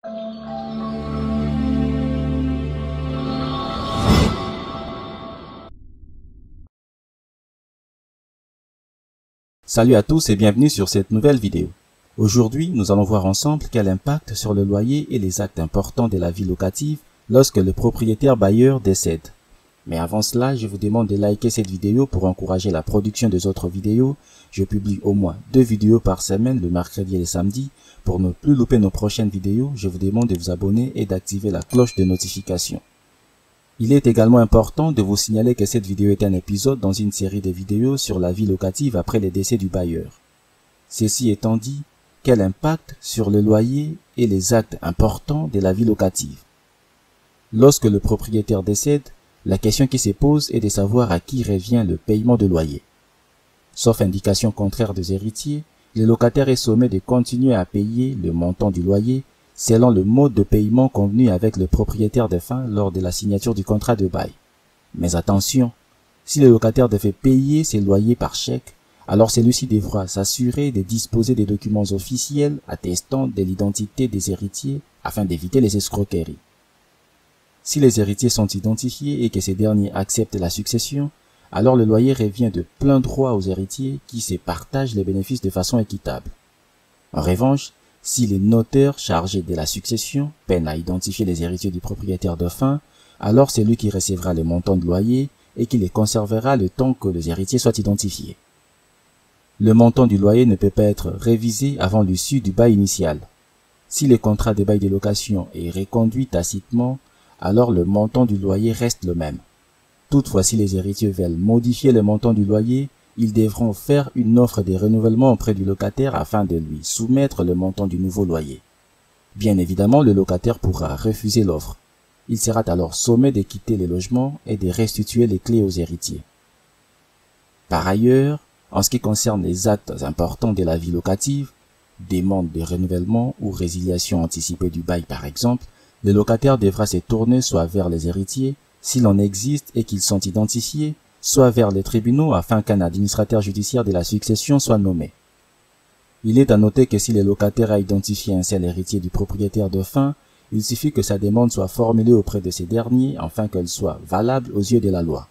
Salut à tous et bienvenue sur cette nouvelle vidéo. Aujourd'hui, nous allons voir ensemble quel impact sur le loyer et les actes importants de la vie locative lorsque le propriétaire bailleur décède. Mais avant cela, je vous demande de liker cette vidéo pour encourager la production des autres vidéos. Je publie au moins 2 vidéos par semaine, le mercredi et le samedi. Pour ne plus louper nos prochaines vidéos, je vous demande de vous abonner et d'activer la cloche de notification. Il est également important de vous signaler que cette vidéo est un épisode dans une série de vidéos sur la vie locative après le décès du bailleur. Ceci étant dit, quel impact sur le loyer et les actes importants de la vie locative? Lorsque le propriétaire décède, la question qui se pose est de savoir à qui revient le paiement de loyer. Sauf indication contraire des héritiers, le locataire est sommé de continuer à payer le montant du loyer selon le mode de paiement convenu avec le propriétaire défunt lors de la signature du contrat de bail. Mais attention, si le locataire devait payer ses loyers par chèque, alors celui-ci devra s'assurer de disposer des documents officiels attestant de l'identité des héritiers afin d'éviter les escroqueries. Si les héritiers sont identifiés et que ces derniers acceptent la succession, alors le loyer revient de plein droit aux héritiers qui se partagent les bénéfices de façon équitable. En revanche, si les notaires chargés de la succession peinent à identifier les héritiers du propriétaire défunt, alors c'est lui qui recevra le montant de loyer et qui les conservera le temps que les héritiers soient identifiés. Le montant du loyer ne peut pas être révisé avant l'issue du bail initial. Si le contrat de bail de location est reconduit tacitement, alors le montant du loyer reste le même. Toutefois, si les héritiers veulent modifier le montant du loyer, ils devront faire une offre de renouvellement auprès du locataire afin de lui soumettre le montant du nouveau loyer. Bien évidemment, le locataire pourra refuser l'offre. Il sera alors sommé de quitter le logement et de restituer les clés aux héritiers. Par ailleurs, en ce qui concerne les actes importants de la vie locative, demande de renouvellement ou résiliation anticipée du bail par exemple, le locataire devra se tourner soit vers les héritiers, s'il en existe et qu'ils sont identifiés, soit vers les tribunaux afin qu'un administrateur judiciaire de la succession soit nommé. Il est à noter que si le locataire a identifié un seul héritier du propriétaire défunt, il suffit que sa demande soit formulée auprès de ces derniers afin qu'elle soit valable aux yeux de la loi.